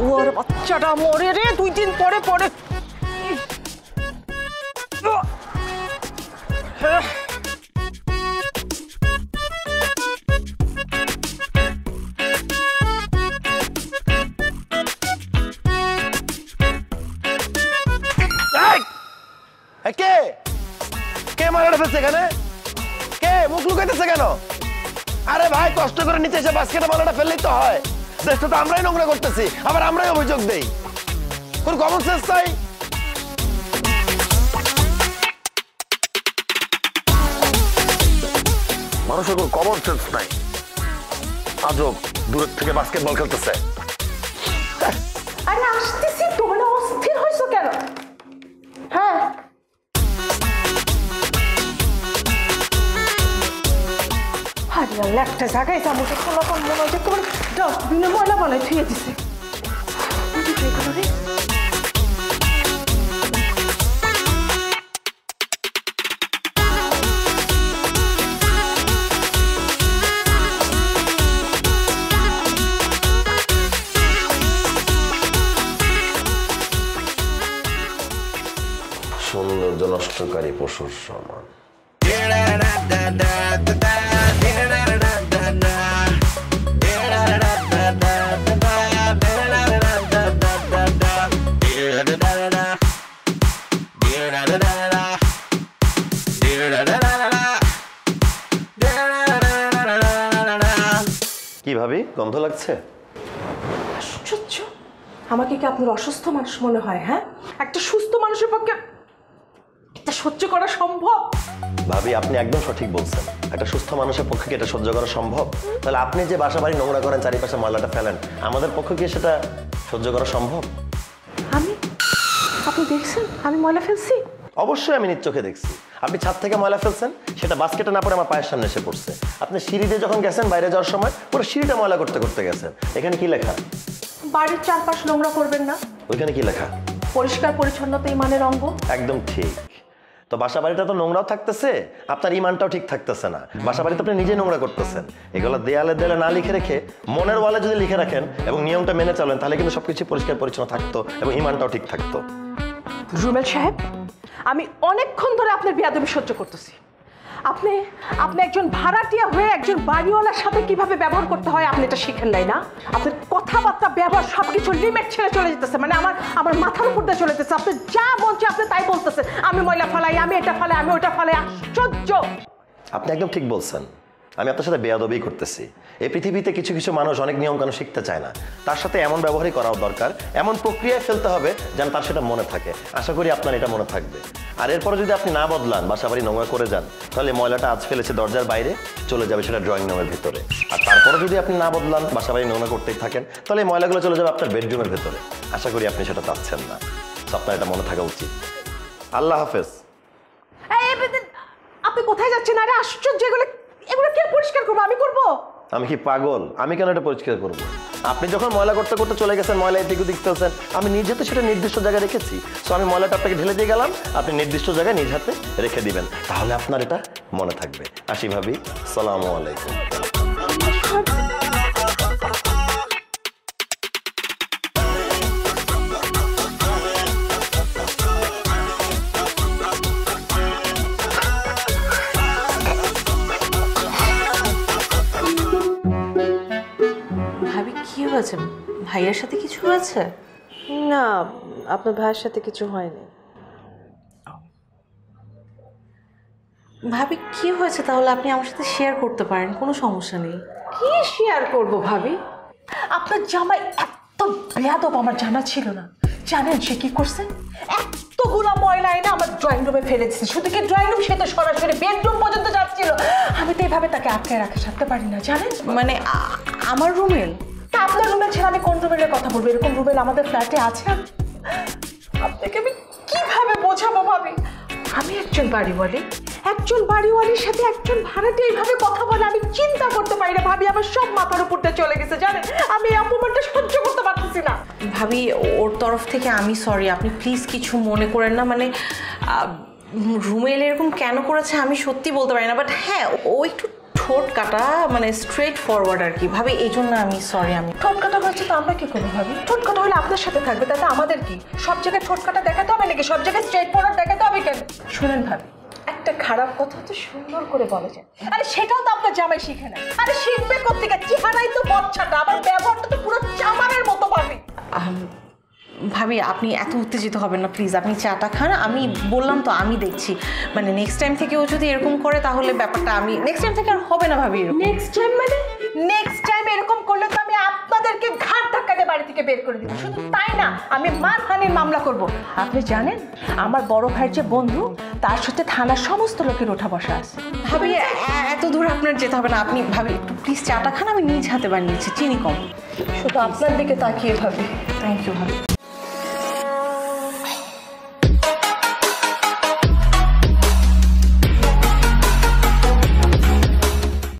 ওর বাচ্চাটা মরে রে 2 দিন পরে পরে। কে কে মারাটা ফেলছে এখানে? কে মুখ লুকাইতেছে কেন? আরে ভাই কষ্ট করে নিচে এসে বাস্কেটে মালাটা ফেললেই তো হয়। দেশটা তো আমরাই নোংরা করতেছি, আবার আমরাই অভিযোগ দেই। কোন কমন সেন্স নাই? মানুষের কোন কমন সেন্স নাই। আজব দূরের থেকে বাস্কেটবল খেলতেছে। আরে আসতেছি তো, মানে অস্থির হইছো কেন? হ্যাঁ একটা জায়গায় যাবো তো কোন মনে হচ্ছে তোমার ডাস্টবিনে ময়লা বানায় থুয়ে দিছে। সৌন্দর্য নষ্টকারী পশুর সমান। কি ভাবি, গন্ধ লাগছে? আশ্চর্য, আমাকে কি আপনার অসুস্থ মানুষ মনে হয়? হ্যাঁ, একটা সুস্থ মানুষের পক্ষে এটা সহ্য করা সম্ভব? ভাবি আপনি একদম সঠিক বলছেন, একটা সুস্থ মানুষের পক্ষে কি এটা সহ্য করা সম্ভব? তাহলে আপনি যে বাসা বাড়ি নোংরা করেন, চারিপাশে ময়লাটা ফেলেন, আমাদের পক্ষে কি সেটা সহ্য করা সম্ভব? আপনি দেখছেন আমি ময়লা ফেলছি? অবশ্যই আমি নিজ চোখে দেখছি। আপনি ছাদ থেকে ময়লা ফেলছেন, সেটা বাস্কেটে না পড়ে আমার পায়ের সামনে এসে পড়ছে। আপনি সিঁড়িতে যখন গেছেন বাইরে যাওয়ার সময় পুরো সিঁড়িটা ময়লা করতে করতে গেছেন। এখানে কি লেখা? বাড়ির চারপাশ নোংরা করবেন না। ওইখানে কি লেখা? পরিষ্কার পরিচ্ছন্নতা ইমানের অঙ্গ। একদম ঠিক। তো বাসা বাড়িটা তো নোংরাও থাকতেছে, আপনার ইমানটাও ঠিক থাকতেছে না। বাসা বাড়িতে আপনি নিজে নোংরা করতেছেন। এগুলো দেয়ালে দেয়ালে না লিখে রেখে মনের ওয়ালে যদি লিখে রাখেন এবং নিয়মটা মেনে চলেন, তাহলে কিন্তু সবকিছু পরিষ্কার পরিচ্ছন্ন থাকতো এবং ইমানটাও ঠিক থাকতো। রুমেল সাহেব, আমি অনেকক্ষণ ধরে আপনার বেয়াদবি সহ্য করতেছি। আপনি একজন ভাড়াটিয়া হয়ে একজন বাড়িওয়ালার সাথে কিভাবে ব্যবহার করতে হয় আপনি এটা শিখেন নাই না? আপনার কথাবার্তা, ব্যবহার সবকিছু লিমিট ছেড়ে চলে যেতেছে। মানে আমার মাথার উপর দিয়ে চলে যেতেছে। আপনি যা বলছে আপনি তাই বলতেছেন। আমি ময়লা ফালাই, আমি এটা ফালাই, আমি ওটা ফালাই। আশ্চর্য। আপনি একদম ঠিক বলছেন। আমি আপনার সাথে বেয়াদবি করতেছি। এই পৃথিবীতে কিছু কিছু মানুষ অনেক নিয়মকানুন শিখতে চায় না, তার সাথে এমন ব্যবহারই করাও দরকার, এমন প্রক্রিয়ায় ফেলতে হবে যেন তার সেটা মনে থাকে। আশা করি আপনার এটা মনে থাকবে। আর এরপরে যদি আপনি না বদলান, বাসা বাড়ি নোংরা করে যান, তাহলে ময়লাটা আজ ফেলেছে দরজার বাইরে, চলে যাবে সেটা ড্রয়িং রুমের ভিতরে। আর তারপরে যদি আপনি না বদলান, বাসা বাড়ি নোংরা করতেই থাকেন, তাহলে ময়লাগুলো চলে যাবে আপনার বেডরুমের ভেতরে। আশা করি আপনি সেটা চাচ্ছেন না। আপনার এটা মনে থাকা উচিত। আল্লাহ হাফেজ। আপনি কোথায় যাচ্ছেন? আরে আশ্চর্য, এগুলো কে পরিষ্কার করবো? আমি করবো? আমি কি পাগল? আমি কেন এটা পরিষ্কার করবো? আপনি যখন ময়লা করতে করতে চলে গেছেন, ময়লা এদিকে দিক ফেলছেন, আমি নিজ হাতে সেটা নির্দিষ্ট জায়গায় রেখেছি। সো আমি ময়লাটা আপনাকে ঢেলে দিয়ে গেলাম, আপনি নির্দিষ্ট জায়গায় নিজ হাতে রেখে দিবেন, তাহলে আপনার এটা মনে থাকবে। আসি ভাবি, সালামু আলাইকুম। ভাইয়ের সাথে কিছু হয়েছে? না, আপনার ভাইয়ের সাথে কিছু হয়নি। ভাবি কি হয়েছে তাহলে আপনি আমার সাথে শেয়ার করতে পারেন, কোনো সমস্যা নেই। কি শেয়ার করব ভাবি? আপনার জামাই এত বেয়াদব আমার জানা ছিল না। জানেন সে কি করছে? এতগুলো ময়লা এনে আমার ড্রয়িং রুমে ফেলে দিচ্ছে। শুধু কি ড্রয়িং রুম, সে তো সরাসরি বেডরুম পর্যন্ত যাচ্ছিল। আমি তো এইভাবে তাকে আটকে রাখতে পারি না, জানেন? মানে আমার রুমের? তা আপনার রুমের ছেড়ে আমি কোন রুমের কথা বলবো? এরকম রুমের আমাদের ফ্ল্যাটে আছে। আপনাকে আমি কিভাবে বোঝাবো ভাবি? আমি একজন বাড়িওয়ালির সাথে একজন ভাড়াটে এইভাবে কথা বলে আমি চিন্তা করতে পারি না ভাবি। আমার সব মাথার উপর দিয়ে চলে গেছে, জানেন? আমি এই অপমানটা সহ্য করতে পারতেছি না। ভাবি ওর তরফ থেকে আমি সরি, আপনি প্লিজ কিছু মনে করেন না। মানে রুমেল এরকম কেন করেছে আমি সত্যি বলতে পারি না, বাট হ্যাঁ ও একটু ঠোঁট কাটা মানে স্ট্রেট ফরওয়ার্ড আর কি ভাবি, এই জন্য আমি সরি। আমি ঠোঁট কাটা হয়েছে তো আমরা কি করবো ভাবি? ঠোঁট কাটা হলে আপনার সাথে থাকবে, তাতে আমাদের কি? সব জায়গায় ঠোঁট কাটা দেখাতে হবে নাকি? সব জায়গায় স্ট্রেট ফরওয়ার্ড দেখাতে হবে কেন? শুনেন ভাবি, একটা খারাপ কথা তো সুন্দর করে বলা যায়, আরে সেটাও তো আপনার জামাই শিখে নেয়। আরে শিখবে কোত্থেকে? চেহারাই তো বচ্চাটা, আবার ব্যবহারটা তো পুরো চামারের মতো ভাবি। ভাবি আপনি এত উত্তেজিত হবেন না প্লিজ, আপনি চাটা খান। আমি বললাম তো আমি দেখছি, মানে নেক্সট টাইম থেকে ও যদি এরকম করে তাহলে ব্যাপারটা আমি নেক্সট টাইম থেকে আর হবে না ভাবি এরকম। নেক্সট টাইম মানে? নেক্সট টাইম এরকম করলে তো আমি আপনাদেরকে ঘাট ধাক্কা দিয়ে বাড়ি থেকে বের করে দিব। শুধু তাই না, আমি মানহানির মামলা করব। আপনি জানেন আমার বড় ভাইয়ের যে বন্ধু, তার সাথে থানার সমস্ত লোকের ওঠা বসা আছে। ভাবি এত দূর আপনার যেতে হবে না, আপনি ভাবি একটু প্লিজ চাটা খান, আমি নিজ হাতে বানিয়েছি, চিনি কম। শুধু আপনার দিকে তাকিয়ে ভাবি। থ্যাংক ইউ ভাবি।